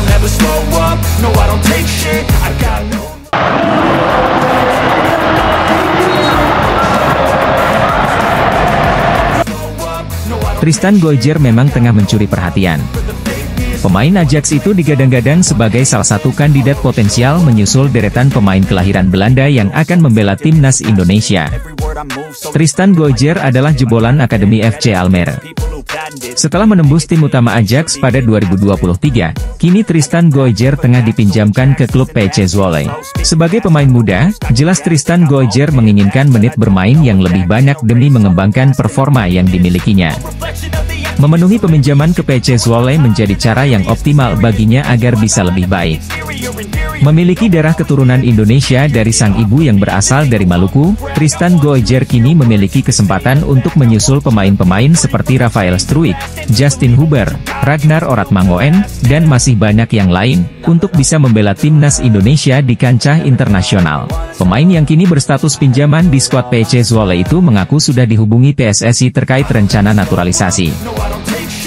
don't ever slow up, no I don't take shit, I got no. Tristan Goijger memang tengah mencuri perhatian. Pemain Ajax itu digadang-gadang sebagai salah satu kandidat potensial menyusul deretan pemain kelahiran Belanda yang akan membela timnas Indonesia. Tristan Goijger adalah jebolan Akademi FC Almere. Setelah menembus tim utama Ajax pada 2023, kini Tristan Goijger tengah dipinjamkan ke klub PC Zwolle. Sebagai pemain muda, jelas Tristan Goijger menginginkan menit bermain yang lebih banyak demi mengembangkan performa yang dimilikinya. Memenuhi peminjaman ke PC Zwolle menjadi cara yang optimal baginya agar bisa lebih baik. Memiliki darah keturunan Indonesia dari sang ibu yang berasal dari Maluku, Tristan Goijger kini memiliki kesempatan untuk menyusul pemain-pemain seperti Rafael Struijk, Justin Huber, Ragnar Oratmangoen, dan masih banyak yang lain, untuk bisa membela timnas Indonesia di kancah internasional. Pemain yang kini berstatus pinjaman di skuad PC Zwolle itu mengaku sudah dihubungi PSSI terkait rencana naturalisasi.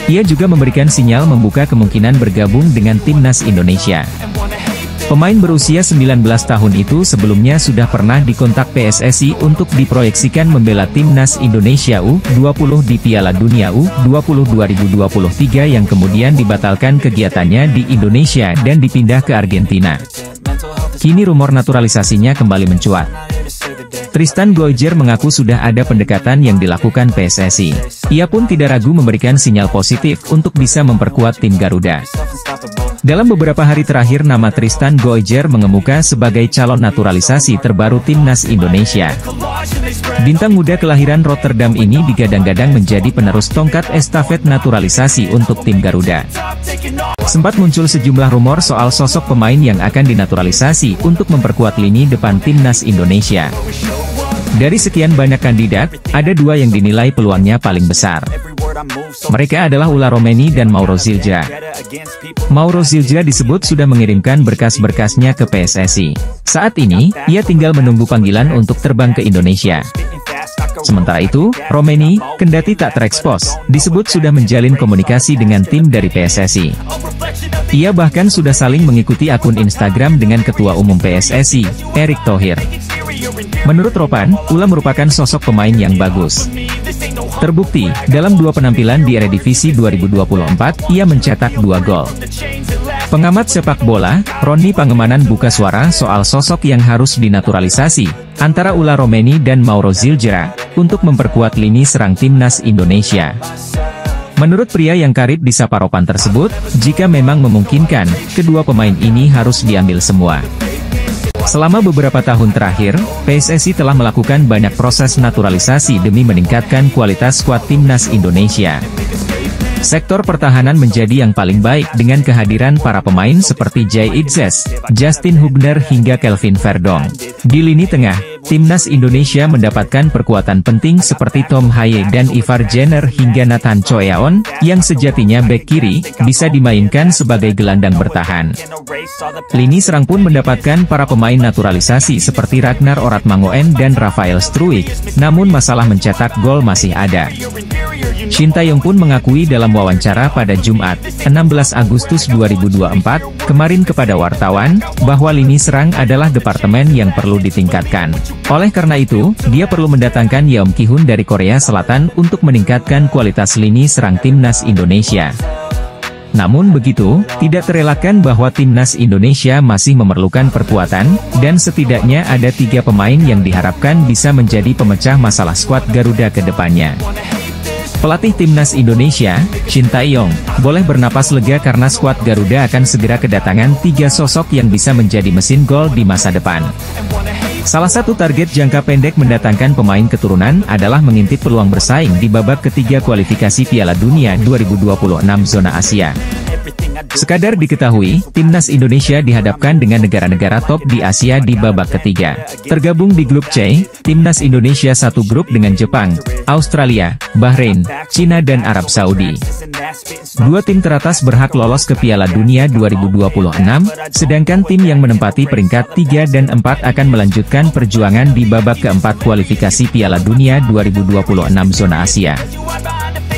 Ia juga memberikan sinyal membuka kemungkinan bergabung dengan timnas Indonesia. Pemain berusia 19 tahun itu sebelumnya sudah pernah dikontak PSSI untuk diproyeksikan membela timnas Indonesia U20 di Piala Dunia U20 2023 yang kemudian dibatalkan kegiatannya di Indonesia dan dipindah ke Argentina. Kini rumor naturalisasinya kembali mencuat. Tristan Goijger mengaku sudah ada pendekatan yang dilakukan PSSI. Ia pun tidak ragu memberikan sinyal positif untuk bisa memperkuat tim Garuda. Dalam beberapa hari terakhir nama Tristan Goijger mengemuka sebagai calon naturalisasi terbaru timnas Indonesia. Bintang muda kelahiran Rotterdam ini digadang-gadang menjadi penerus tongkat estafet naturalisasi untuk tim Garuda. Sempat muncul sejumlah rumor soal sosok pemain yang akan dinaturalisasi untuk memperkuat lini depan timnas Indonesia. Dari sekian banyak kandidat, ada dua yang dinilai peluangnya paling besar. Mereka adalah Ulla Romeni dan Mauro Zildjian. Mauro Zildjian disebut sudah mengirimkan berkas-berkasnya ke PSSI. Saat ini, ia tinggal menunggu panggilan untuk terbang ke Indonesia. Sementara itu, Romeni, kendati tak terekspos, disebut sudah menjalin komunikasi dengan tim dari PSSI. Ia bahkan sudah saling mengikuti akun Instagram dengan Ketua Umum PSSI, Erick Thohir. Menurut Ropan, Ulla merupakan sosok pemain yang bagus. Terbukti, dalam dua penampilan di Eredivisie 2024, ia mencetak 2 gol. Pengamat sepak bola, Roni Pangemanan buka suara soal sosok yang harus dinaturalisasi, antara Ulla Romeni dan Mauro Zildjian, untuk memperkuat lini serang timnas Indonesia. Menurut pria yang karib disapa Ropan tersebut, jika memang memungkinkan, kedua pemain ini harus diambil semua. Selama beberapa tahun terakhir, PSSI telah melakukan banyak proses naturalisasi demi meningkatkan kualitas skuad timnas Indonesia. Sektor pertahanan menjadi yang paling baik dengan kehadiran para pemain seperti Jay Itzes, Justin Hubner hingga Kelvin Verdong. Di lini tengah, timnas Indonesia mendapatkan perkuatan penting seperti Tom Haye dan Ivar Jenner hingga Nathan Choeaon, yang sejatinya bek kiri, bisa dimainkan sebagai gelandang bertahan. Lini serang pun mendapatkan para pemain naturalisasi seperti Ragnar Oratmangoen dan Rafael Struijk, namun masalah mencetak gol masih ada. Shin Tae-yong pun mengakui dalam wawancara pada Jumat, 16 Agustus 2024, kemarin kepada wartawan, bahwa lini serang adalah departemen yang perlu ditingkatkan. Oleh karena itu, dia perlu mendatangkan Yeom Ki-hun dari Korea Selatan untuk meningkatkan kualitas lini serang timnas Indonesia. Namun begitu, tidak terelakkan bahwa timnas Indonesia masih memerlukan perkuatan, dan setidaknya ada 3 pemain yang diharapkan bisa menjadi pemecah masalah skuad Garuda ke depannya. Pelatih timnas Indonesia, Shin Tae-yong, boleh bernapas lega karena skuad Garuda akan segera kedatangan 3 sosok yang bisa menjadi mesin gol di masa depan. Salah satu target jangka pendek mendatangkan pemain keturunan adalah mengintip peluang bersaing di babak ketiga kualifikasi Piala Dunia 2026 zona Asia. Sekadar diketahui, timnas Indonesia dihadapkan dengan negara-negara top di Asia di babak ketiga. Tergabung di grup C, timnas Indonesia satu grup dengan Jepang, Australia, Bahrain, Cina dan Arab Saudi. 2 tim teratas berhak lolos ke Piala Dunia 2026, sedangkan tim yang menempati peringkat 3 dan 4 akan melanjutkan perjuangan di babak keempat kualifikasi Piala Dunia 2026 zona Asia.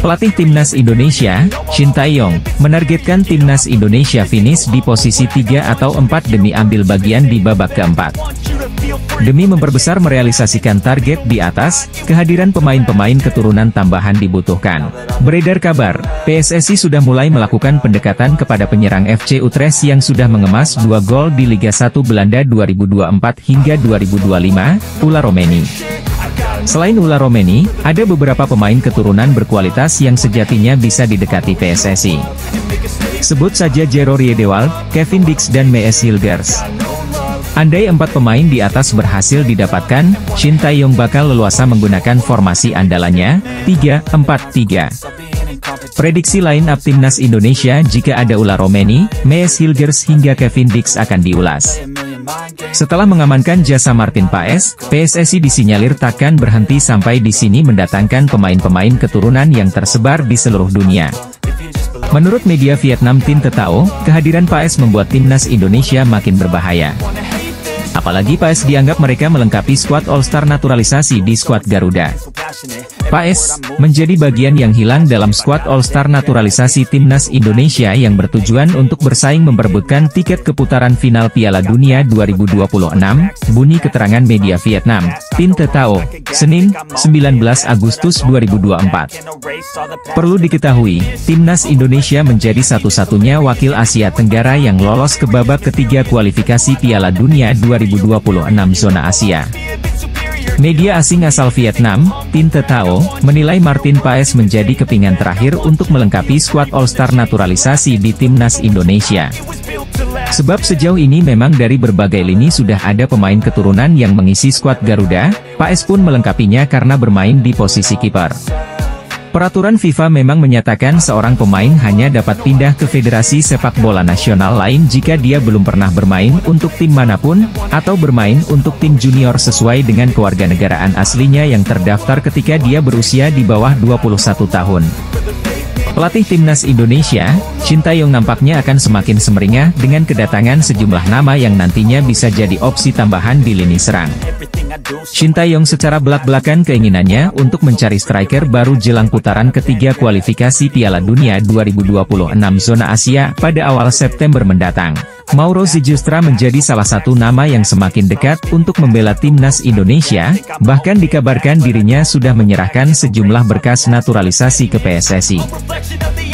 Pelatih Timnas Indonesia, Shin Tae-yong, menargetkan Timnas Indonesia finish di posisi 3 atau 4 demi ambil bagian di babak keempat. Demi memperbesar merealisasikan target di atas, kehadiran pemain-pemain keturunan tambahan dibutuhkan. Beredar kabar, PSSI sudah mulai melakukan pendekatan kepada penyerang FC Utrecht yang sudah mengemas 2 gol di Liga 1 Belanda 2024 hingga 2025, Ula Romeni. Selain Ula Romeni, ada beberapa pemain keturunan berkualitas yang sejatinya bisa didekati PSSI. Sebut saja Jero Riedewald, Kevin Dix dan Mees Hilgers. Andai 4 pemain di atas berhasil didapatkan, Shin Tae-yong bakal leluasa menggunakan formasi andalannya, 3-4-3. Prediksi line-up Timnas Indonesia jika ada Ula Romeni, Mees Hilgers hingga Kevin Dix akan diulas. Setelah mengamankan jasa Martin Paes, PSSI disinyalir takkan berhenti sampai di sini mendatangkan pemain-pemain keturunan yang tersebar di seluruh dunia. Menurut media Vietnam Tin Te Tao, kehadiran Paes membuat Timnas Indonesia makin berbahaya. Apalagi Paes dianggap mereka melengkapi skuad All-Star naturalisasi di skuad Garuda. Paes menjadi bagian yang hilang dalam skuad All-Star naturalisasi Timnas Indonesia yang bertujuan untuk bersaing memperebutkan tiket ke putaran final Piala Dunia 2026, bunyi keterangan media Vietnam, Tin Te Tao, Senin, 19 Agustus 2024. Perlu diketahui, Timnas Indonesia menjadi satu-satunya wakil Asia Tenggara yang lolos ke babak ketiga kualifikasi Piala Dunia 2026 zona Asia. Media asing asal Vietnam, Tin Te Tao, menilai Martin Paes menjadi kepingan terakhir untuk melengkapi skuad All-Star naturalisasi di Timnas Indonesia. Sebab sejauh ini memang dari berbagai lini sudah ada pemain keturunan yang mengisi skuad Garuda, Paes pun melengkapinya karena bermain di posisi kiper. Peraturan FIFA memang menyatakan seorang pemain hanya dapat pindah ke federasi sepak bola nasional lain jika dia belum pernah bermain untuk tim manapun, atau bermain untuk tim junior sesuai dengan kewarganegaraan aslinya yang terdaftar ketika dia berusia di bawah 21 tahun. Pelatih Timnas Indonesia, Shin Tae-yong nampaknya akan semakin semeringah dengan kedatangan sejumlah nama yang nantinya bisa jadi opsi tambahan di lini serang. Shin Tae-yong secara belak-belakan keinginannya untuk mencari striker baru jelang putaran ketiga kualifikasi Piala Dunia 2026 zona Asia pada awal September mendatang. Mauro Ziegestra menjadi salah satu nama yang semakin dekat untuk membela Timnas Indonesia, bahkan dikabarkan dirinya sudah menyerahkan sejumlah berkas naturalisasi ke PSSI.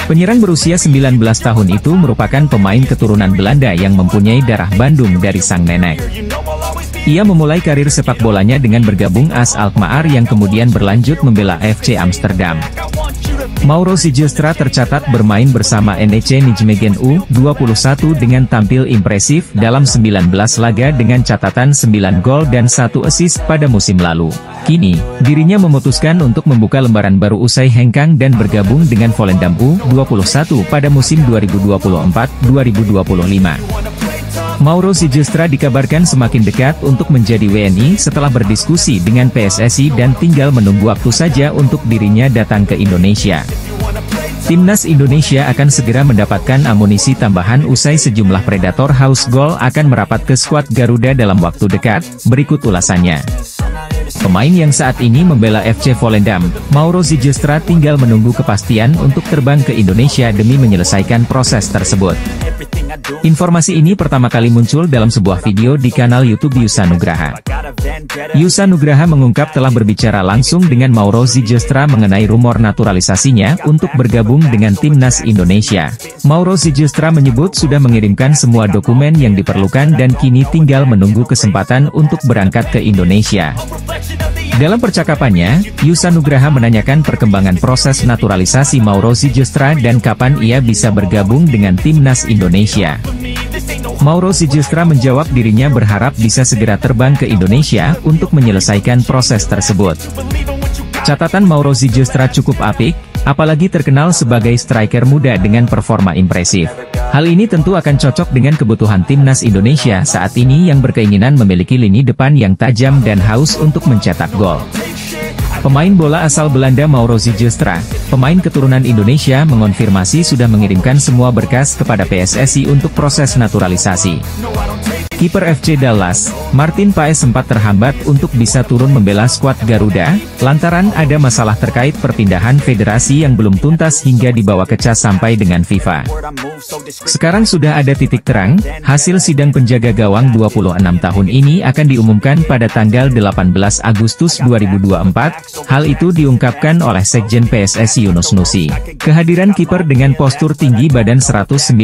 Penyerang berusia 19 tahun itu merupakan pemain keturunan Belanda yang mempunyai darah Bandung dari sang nenek. Ia memulai karir sepak bolanya dengan bergabung AS Alkmaar yang kemudian berlanjut membela FC Amsterdam. Mauro Ziegestra tercatat bermain bersama NEC Nijmegen U21 dengan tampil impresif dalam 19 laga dengan catatan 9 gol dan 1 assist pada musim lalu. Kini, dirinya memutuskan untuk membuka lembaran baru usai hengkang dan bergabung dengan Volendam U21 pada musim 2024-2025. Mauro Ziegestra dikabarkan semakin dekat untuk menjadi WNI setelah berdiskusi dengan PSSI dan tinggal menunggu waktu saja untuk dirinya datang ke Indonesia. Timnas Indonesia akan segera mendapatkan amunisi tambahan usai sejumlah predator haus gol akan merapat ke skuad Garuda dalam waktu dekat, berikut ulasannya. Pemain yang saat ini membela FC Volendam, Mauro Ziegestra tinggal menunggu kepastian untuk terbang ke Indonesia demi menyelesaikan proses tersebut. Informasi ini pertama kali muncul dalam sebuah video di kanal YouTube Yusa Nugraha. Yusa Nugraha mengungkap telah berbicara langsung dengan Mauro Ziegestra mengenai rumor naturalisasinya untuk bergabung dengan Timnas Indonesia. Mauro Ziegestra menyebut sudah mengirimkan semua dokumen yang diperlukan dan kini tinggal menunggu kesempatan untuk berangkat ke Indonesia. Dalam percakapannya, Yusa Nugraha menanyakan perkembangan proses naturalisasi Mauro Ziegestra dan kapan ia bisa bergabung dengan Timnas Indonesia. Mauro Ziegestra menjawab dirinya berharap bisa segera terbang ke Indonesia untuk menyelesaikan proses tersebut. Catatan Mauro Ziegestra cukup apik, apalagi terkenal sebagai striker muda dengan performa impresif. Hal ini tentu akan cocok dengan kebutuhan Timnas Indonesia saat ini yang berkeinginan memiliki lini depan yang tajam dan haus untuk mencetak gol. Pemain bola asal Belanda Mauro Ziegestra, pemain keturunan Indonesia mengonfirmasi sudah mengirimkan semua berkas kepada PSSI untuk proses naturalisasi. Kiper FC Dallas, Martin Paes sempat terhambat untuk bisa turun membela skuad Garuda, lantaran ada masalah terkait perpindahan federasi yang belum tuntas hingga dibawa ke CAS sampai dengan FIFA. Sekarang sudah ada titik terang, hasil sidang penjaga gawang 26 tahun ini akan diumumkan pada tanggal 18 Agustus 2024, hal itu diungkapkan oleh Sekjen PSSI Yunus Nusi. Kehadiran kiper dengan postur tinggi badan 192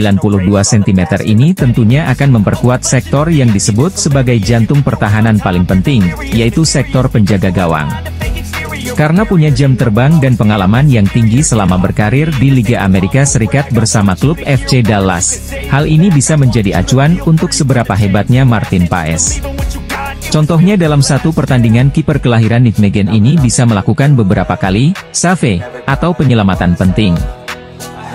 cm ini tentunya akan memperkuat sektor yang disebut sebagai jantung pertahanan paling penting, yaitu sektor penjaga gawang. Karena punya jam terbang dan pengalaman yang tinggi selama berkarir di Liga Amerika Serikat bersama klub FC Dallas, hal ini bisa menjadi acuan untuk seberapa hebatnya Martin Paes. Contohnya dalam satu pertandingan kiper kelahiran Nijmegen ini bisa melakukan beberapa kali save atau penyelamatan penting.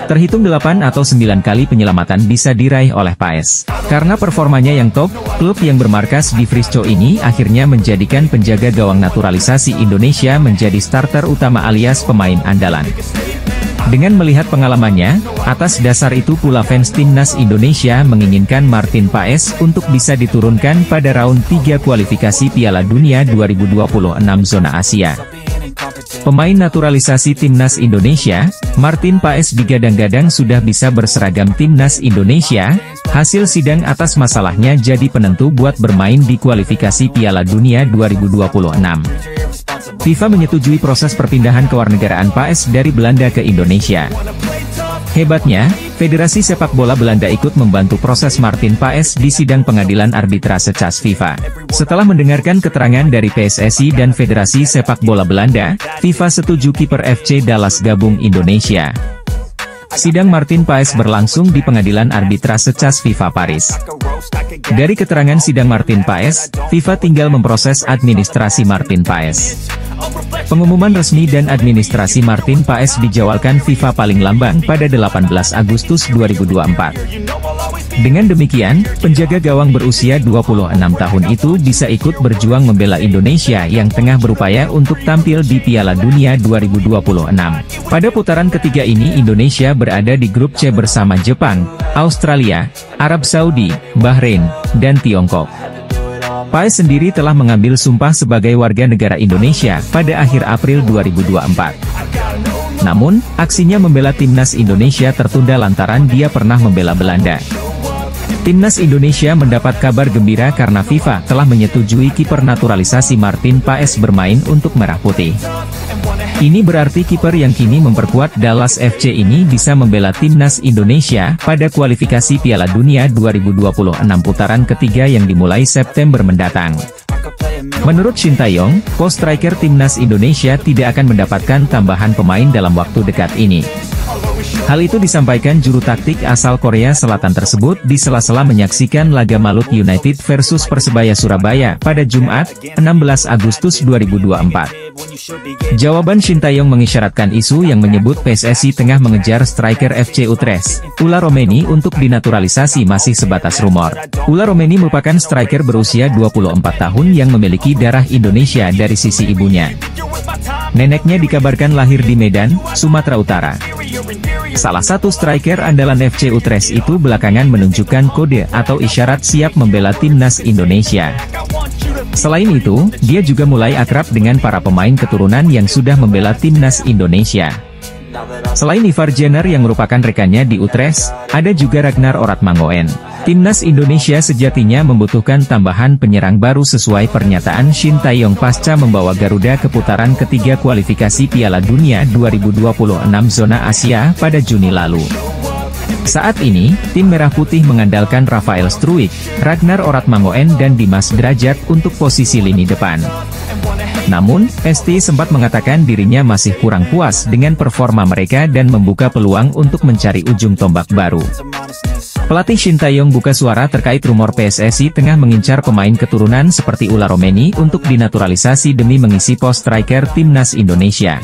Terhitung 8 atau 9 kali penyelamatan bisa diraih oleh Paes. Karena performanya yang top, klub yang bermarkas di Frisco ini akhirnya menjadikan penjaga gawang naturalisasi Indonesia menjadi starter utama alias pemain andalan. Dengan melihat pengalamannya, atas dasar itu pula fans timnas Indonesia menginginkan Martin Paes untuk bisa diturunkan pada round 3 kualifikasi Piala Dunia 2026 zona Asia. Pemain naturalisasi timnas Indonesia, Martin Paes digadang-gadang sudah bisa berseragam timnas Indonesia. Hasil sidang atas masalahnya jadi penentu buat bermain di kualifikasi Piala Dunia 2026. FIFA menyetujui proses perpindahan kewarganegaraan Paes dari Belanda ke Indonesia. Hebatnya, Federasi Sepak Bola Belanda ikut membantu proses Martin Paes di sidang pengadilan arbitrase CAS FIFA. Setelah mendengarkan keterangan dari PSSI dan Federasi Sepak Bola Belanda, FIFA setuju kiper FC Dallas gabung Indonesia. Sidang Martin Paes berlangsung di pengadilan arbitrase CAS FIFA Paris. Dari keterangan sidang Martin Paes, FIFA tinggal memproses administrasi Martin Paes. Pengumuman resmi dan administrasi Martin Paes dijadwalkan FIFA paling lamban pada 18 Agustus 2024. Dengan demikian, penjaga gawang berusia 26 tahun itu bisa ikut berjuang membela Indonesia yang tengah berupaya untuk tampil di Piala Dunia 2026. Pada putaran ketiga ini Indonesia berada di grup C bersama Jepang, Australia, Arab Saudi, Bahrain, dan Tiongkok. Paes sendiri telah mengambil sumpah sebagai warga negara Indonesia pada akhir April 2024. Namun, aksinya membela timnas Indonesia tertunda lantaran dia pernah membela Belanda. Timnas Indonesia mendapat kabar gembira karena FIFA telah menyetujui kiper naturalisasi Martin Paes bermain untuk Merah Putih. Ini berarti kiper yang kini memperkuat Dallas FC ini bisa membela timnas Indonesia pada kualifikasi Piala Dunia 2026 putaran ketiga yang dimulai September mendatang. Menurut Shin Tae-yong, pos striker timnas Indonesia tidak akan mendapatkan tambahan pemain dalam waktu dekat ini. Hal itu disampaikan juru taktik asal Korea Selatan tersebut di sela-sela menyaksikan laga Malut United versus Persebaya Surabaya pada Jumat, 16 Agustus 2024. Jawaban Shin Tae-yong mengisyaratkan isu yang menyebut PSSI tengah mengejar striker FC Utrecht, Ula Romeni untuk dinaturalisasi masih sebatas rumor. Ula Romeni merupakan striker berusia 24 tahun yang memiliki darah Indonesia dari sisi ibunya. Neneknya dikabarkan lahir di Medan, Sumatera Utara. Salah satu striker andalan FC Utrecht itu belakangan menunjukkan kode atau isyarat siap membela timnas Indonesia. Selain itu, dia juga mulai akrab dengan para pemain keturunan yang sudah membela timnas Indonesia. Selain Ivar Jenner yang merupakan rekannya di Utrecht, ada juga Ragnar Oratmangoen. Timnas Indonesia sejatinya membutuhkan tambahan penyerang baru sesuai pernyataan Shin Tae-yong pasca membawa Garuda ke putaran ketiga kualifikasi Piala Dunia 2026 zona Asia pada Juni lalu. Saat ini, tim Merah Putih mengandalkan Rafael Struijk, Ragnar Oratmangoen dan Dimas Derajat untuk posisi lini depan. Namun, ST sempat mengatakan dirinya masih kurang puas dengan performa mereka dan membuka peluang untuk mencari ujung tombak baru. Pelatih Shin Tae-yong buka suara terkait rumor PSSI tengah mengincar pemain keturunan seperti Ula Romeni untuk dinaturalisasi demi mengisi pos striker timnas Indonesia.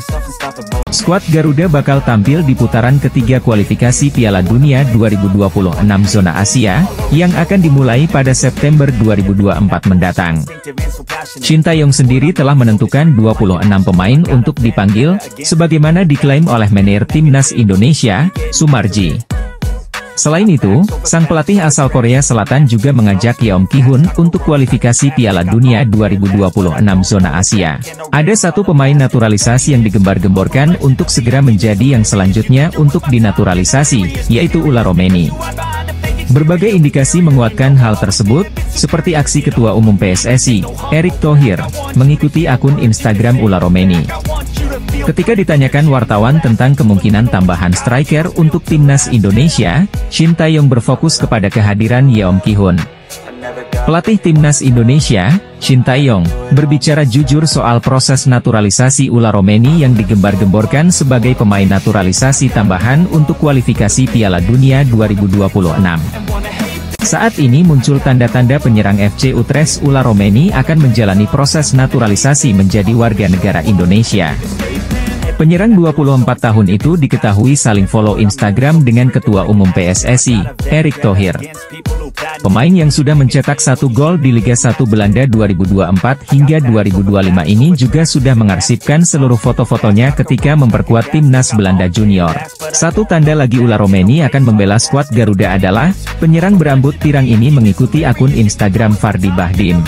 Skuad Garuda bakal tampil di putaran ketiga kualifikasi Piala Dunia 2026 zona Asia, yang akan dimulai pada September 2024 mendatang. Shin Tae-yong sendiri telah menentukan 26 pemain untuk dipanggil, sebagaimana diklaim oleh manajer timnas Indonesia, Sumarji. Selain itu, sang pelatih asal Korea Selatan juga mengajak Yeom Ki-hun untuk kualifikasi Piala Dunia 2026 zona Asia. Ada satu pemain naturalisasi yang digembar-gemborkan untuk segera menjadi yang selanjutnya untuk dinaturalisasi, yaitu Ula Romeni. Berbagai indikasi menguatkan hal tersebut, seperti aksi Ketua Umum PSSI, Erick Thohir, mengikuti akun Instagram Ula Romeni. Ketika ditanyakan wartawan tentang kemungkinan tambahan striker untuk timnas Indonesia, Shin Tae-yong berfokus kepada kehadiran Yeom Ki-hun. Pelatih timnas Indonesia, Shin Tae-yong, berbicara jujur soal proses naturalisasi Ula Romeni yang digembar-gemborkan sebagai pemain naturalisasi tambahan untuk kualifikasi Piala Dunia 2026. Saat ini muncul tanda-tanda penyerang FC Utrecht Ula Romeni akan menjalani proses naturalisasi menjadi warga negara Indonesia. Penyerang 24 tahun itu diketahui saling follow Instagram dengan Ketua Umum PSSI, Erick Thohir. Pemain yang sudah mencetak 1 gol di Liga 1 Belanda 2024 hingga 2025 ini juga sudah mengarsipkan seluruh foto-fotonya ketika memperkuat timnas Belanda Junior. Satu tanda lagi Ula Romeni akan membela skuad Garuda adalah, penyerang berambut pirang ini mengikuti akun Instagram Fardi Bahdim.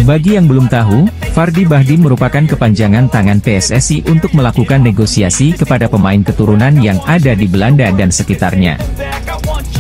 Bagi yang belum tahu, Fardi Bahdim merupakan kepanjangan tangan PSSI untuk melakukan negosiasi kepada pemain keturunan yang ada di Belanda dan sekitarnya.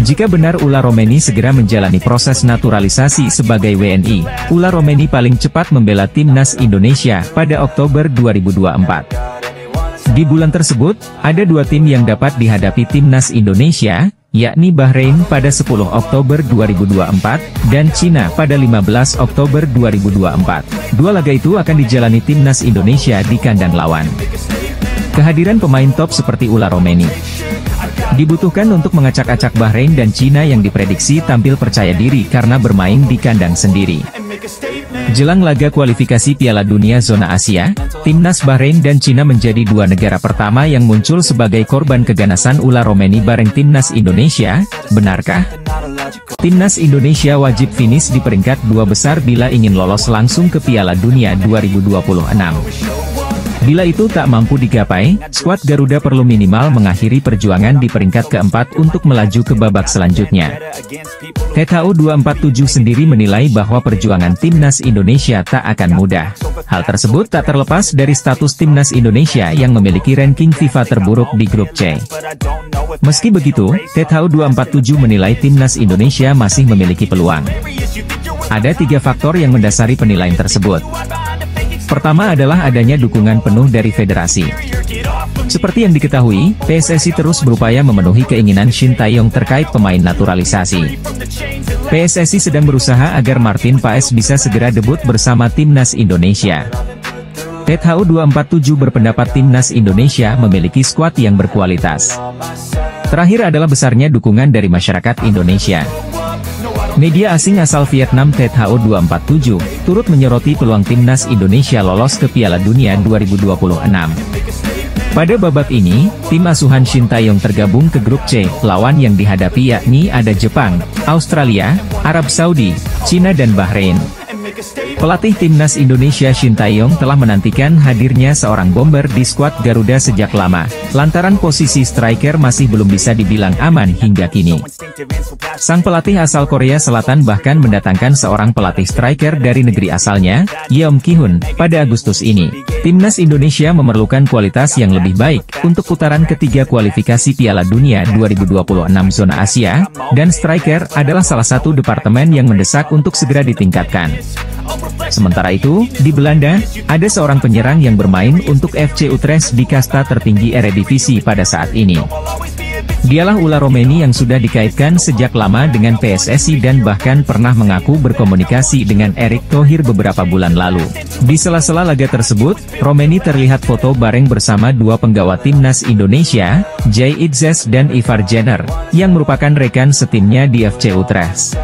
Jika benar Ula Romeni segera menjalani proses naturalisasi sebagai WNI, Ula Romeni paling cepat membela timnas Indonesia pada Oktober 2024. Di bulan tersebut, ada 2 tim yang dapat dihadapi timnas Indonesia, yakni Bahrain pada 10 Oktober 2024, dan Cina pada 15 Oktober 2024. 2 laga itu akan dijalani timnas Indonesia di kandang lawan. Kehadiran pemain top seperti Ula Romeni dibutuhkan untuk mengacak-acak Bahrain dan Cina yang diprediksi tampil percaya diri karena bermain di kandang sendiri. Jelang laga kualifikasi Piala Dunia zona Asia, timnas Bahrain dan Cina menjadi 2 negara pertama yang muncul sebagai korban keganasan Ula Romeni bareng timnas Indonesia. Benarkah? Timnas Indonesia wajib finish di peringkat 2 besar bila ingin lolos langsung ke Piala Dunia 2026. Bila itu tak mampu digapai, skuad Garuda perlu minimal mengakhiri perjuangan di peringkat keempat untuk melaju ke babak selanjutnya. THU 247 sendiri menilai bahwa perjuangan timnas Indonesia tak akan mudah. Hal tersebut tak terlepas dari status timnas Indonesia yang memiliki ranking FIFA terburuk di grup C. Meski begitu, THU 247 menilai timnas Indonesia masih memiliki peluang. Ada 3 faktor yang mendasari penilaian tersebut. Pertama adalah adanya dukungan penuh dari federasi. Seperti yang diketahui, PSSI terus berupaya memenuhi keinginan Shin Tae-yong terkait pemain naturalisasi. PSSI sedang berusaha agar Martin Paes bisa segera debut bersama timnas Indonesia. THU 247 berpendapat timnas Indonesia memiliki skuad yang berkualitas. Terakhir adalah besarnya dukungan dari masyarakat Indonesia. Media asing asal Vietnam THU 247, turut menyoroti peluang timnas Indonesia lolos ke Piala Dunia 2026. Pada babak ini, tim asuhan Shin Tae-yong tergabung ke grup C, lawan yang dihadapi yakni ada Jepang, Australia, Arab Saudi, Cina dan Bahrain. Pelatih timnas Indonesia Shin Tae-yong telah menantikan hadirnya seorang bomber di skuad Garuda sejak lama, lantaran posisi striker masih belum bisa dibilang aman hingga kini. Sang pelatih asal Korea Selatan bahkan mendatangkan seorang pelatih striker dari negeri asalnya, Yeom Ki-hun, pada Agustus ini. Timnas Indonesia memerlukan kualitas yang lebih baik untuk putaran ketiga kualifikasi Piala Dunia 2026 zona Asia, dan striker adalah salah satu departemen yang mendesak untuk segera ditingkatkan. Sementara itu, di Belanda, ada seorang penyerang yang bermain untuk FC Utrecht di kasta tertinggi Eredivisie pada saat ini. Dialah Ula Romeni yang sudah dikaitkan sejak lama dengan PSSI dan bahkan pernah mengaku berkomunikasi dengan Erick Thohir beberapa bulan lalu. Di sela-sela laga tersebut, Romeni terlihat foto bareng bersama 2 penggawa timnas Indonesia, Jay Itzes dan Ivar Jenner, yang merupakan rekan setimnya di FC Utrecht.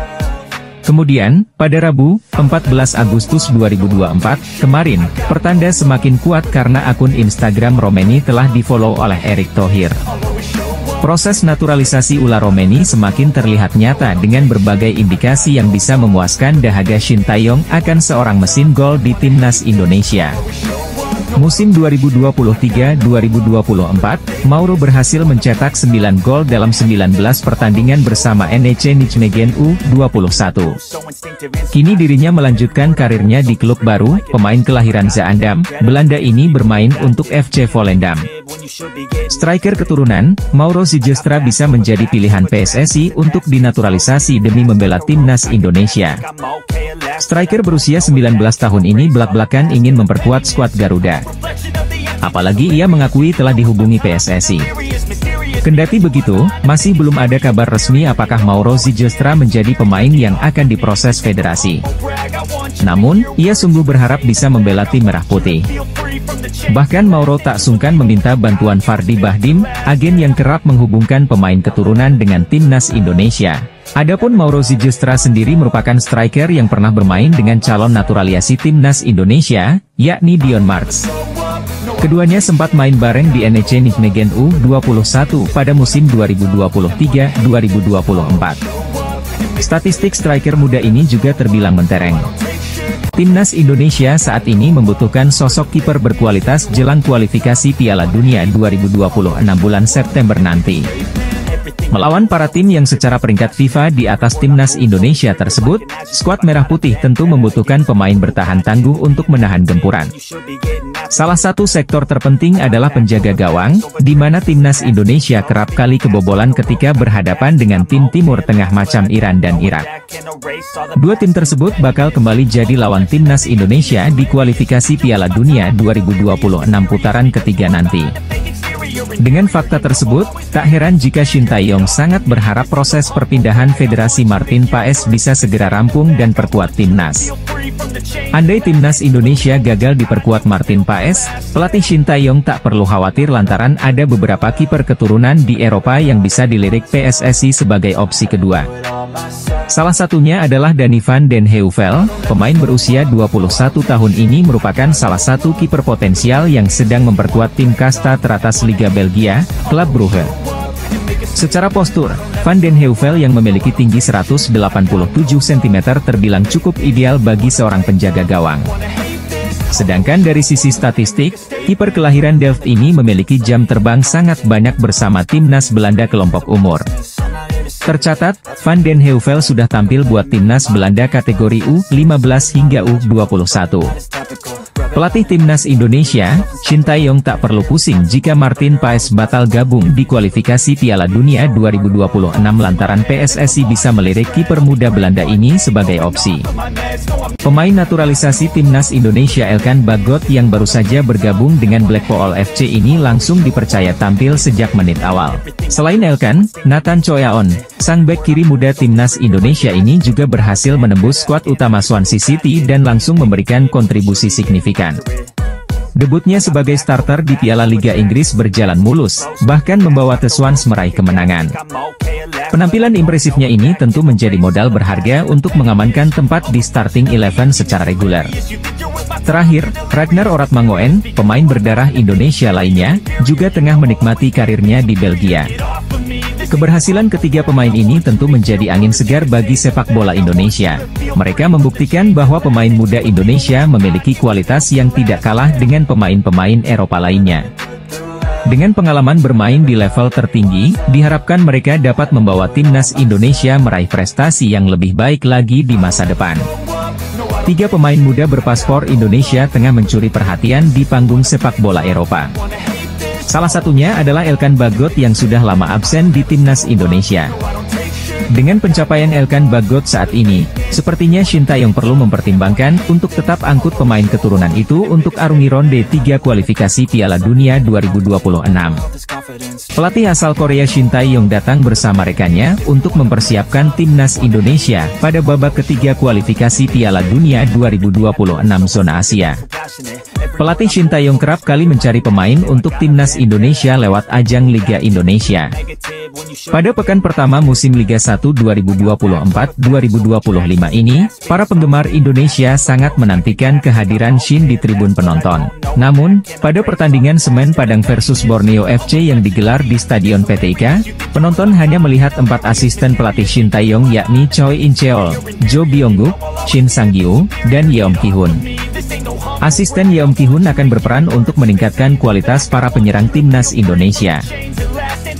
Kemudian, pada Rabu, 14 Agustus 2024, kemarin, pertanda semakin kuat karena akun Instagram Romeni telah di-follow oleh Erick Thohir. Proses naturalisasi Ula Romeni semakin terlihat nyata dengan berbagai indikasi yang bisa memuaskan dahaga Shin Tae-yong akan seorang mesin gol di timnas Indonesia. Musim 2023-2024, Mauro berhasil mencetak 9 gol dalam 19 pertandingan bersama NEC Nijmegen U21. Kini dirinya melanjutkan karirnya di klub baru. Pemain kelahiran Zaandam, Belanda ini bermain untuk FC Volendam. Striker keturunan, Mauro Zylstra bisa menjadi pilihan PSSI untuk dinaturalisasi demi membela timnas Indonesia. Striker berusia 19 tahun ini belak-belakan ingin memperkuat skuad Garuda. Apalagi ia mengakui telah dihubungi PSSI. Kendati begitu, masih belum ada kabar resmi apakah Mauro Zylstra menjadi pemain yang akan diproses federasi. Namun, ia sungguh berharap bisa membela tim Merah Putih. Bahkan Mauro tak sungkan meminta bantuan Fardi Bahdim, agen yang kerap menghubungkan pemain keturunan dengan timnas Indonesia. Adapun Mauro Zylstra sendiri merupakan striker yang pernah bermain dengan calon naturalisasi timnas Indonesia, yakni Dion Marks. Keduanya sempat main bareng di NEC Nijmegen U21 pada musim 2023-2024. Statistik striker muda ini juga terbilang mentereng. Timnas Indonesia saat ini membutuhkan sosok kiper berkualitas jelang kualifikasi Piala Dunia 2026 bulan September nanti. Melawan para tim yang secara peringkat FIFA di atas timnas Indonesia tersebut, skuad Merah Putih tentu membutuhkan pemain bertahan tangguh untuk menahan gempuran. Salah satu sektor terpenting adalah penjaga gawang, di mana timnas Indonesia kerap kali kebobolan ketika berhadapan dengan tim Timur Tengah macam Iran dan Irak. Dua tim tersebut bakal kembali jadi lawan timnas Indonesia di kualifikasi Piala Dunia 2026 putaran ketiga nanti. Dengan fakta tersebut, tak heran jika Shin Tae-yong sangat berharap proses perpindahan Federasi Martin Paes bisa segera rampung dan perkuat timnas. Andai timnas Indonesia gagal diperkuat Martin Paes, pelatih Shin Tae-yong tak perlu khawatir lantaran ada beberapa kiper keturunan di Eropa yang bisa dilirik PSSI sebagai opsi kedua. Salah satunya adalah Danny van den Heuvel, pemain berusia 21 tahun ini merupakan salah satu kiper potensial yang sedang memperkuat tim kasta teratas Liga Belgia, Club Brugge. Secara postur, Van den Heuvel yang memiliki tinggi 187 cm terbilang cukup ideal bagi seorang penjaga gawang. Sedangkan dari sisi statistik, kiper kelahiran Delft ini memiliki jam terbang sangat banyak bersama timnas Belanda kelompok umur. Tercatat, Van den Heuvel sudah tampil buat timnas Belanda kategori U15 hingga U21. Pelatih timnas Indonesia, Shin Tae-yong tak perlu pusing jika Martin Paes batal gabung di kualifikasi Piala Dunia 2026 lantaran PSSI bisa melirik kiper muda Belanda ini sebagai opsi. Pemain naturalisasi timnas Indonesia Elkan Bagot yang baru saja bergabung dengan Blackpool FC ini langsung dipercaya tampil sejak menit awal. Selain Elkan, Nathan Choyaon, sang bek kiri muda timnas Indonesia ini juga berhasil menembus skuad utama Swansea City dan langsung memberikan kontribusi signifikan. Debutnya sebagai starter di Piala Liga Inggris berjalan mulus, bahkan membawa The Swans meraih kemenangan. Penampilan impresifnya ini tentu menjadi modal berharga untuk mengamankan tempat di starting 11 secara reguler. Terakhir, Ragnar Oratmangoen, pemain berdarah Indonesia lainnya, juga tengah menikmati karirnya di Belgia. Keberhasilan ketiga pemain ini tentu menjadi angin segar bagi sepak bola Indonesia. Mereka membuktikan bahwa pemain muda Indonesia memiliki kualitas yang tidak kalah dengan pemain-pemain Eropa lainnya. Dengan pengalaman bermain di level tertinggi, diharapkan mereka dapat membawa timnas Indonesia meraih prestasi yang lebih baik lagi di masa depan. Tiga pemain muda berpaspor Indonesia tengah mencuri perhatian di panggung sepak bola Eropa. Salah satunya adalah Elkan Bagot yang sudah lama absen di timnas Indonesia. Dengan pencapaian Elkan Bagot saat ini, sepertinya Shin Tae-yong perlu mempertimbangkan untuk tetap angkut pemain keturunan itu untuk arungi ronde 3 kualifikasi Piala Dunia 2026. Pelatih asal Korea Shin Tae-yong datang bersama rekannya untuk mempersiapkan timnas Indonesia pada babak ketiga kualifikasi Piala Dunia 2026 zona Asia. Pelatih Shin Tae-yong kerap kali mencari pemain untuk timnas Indonesia lewat ajang Liga Indonesia. Pada pekan pertama musim Liga 1 2024-2025 ini, para penggemar Indonesia sangat menantikan kehadiran Shin di tribun penonton. Namun, pada pertandingan Semen Padang versus Borneo FC yang digelar di Stadion PTIK, penonton hanya melihat 4 asisten pelatih Shin Tae-yong yakni Choi In-cheol, Jo Byung-guk, Shin Sang-gyu, dan Yeom Ki-hun. Asisten Yeom Ki-hun akan berperan untuk meningkatkan kualitas para penyerang timnas Indonesia.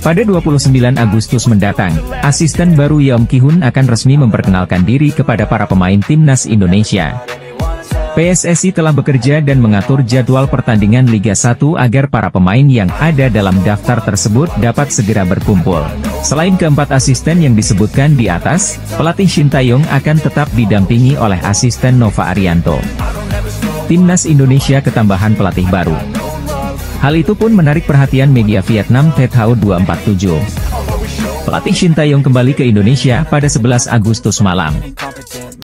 Pada 29 Agustus mendatang, asisten baru Yeom Ki-hun akan resmi memperkenalkan diri kepada para pemain timnas Indonesia. PSSI telah bekerja dan mengatur jadwal pertandingan Liga 1 agar para pemain yang ada dalam daftar tersebut dapat segera berkumpul. Selain keempat asisten yang disebutkan di atas, pelatih Shin Tae-yong akan tetap didampingi oleh asisten Nova Arianto. Timnas Indonesia ketambahan pelatih baru. Hal itu pun menarik perhatian media Vietnam Thao 247. Pelatih Shin Tae-yong kembali ke Indonesia pada 11 Agustus malam.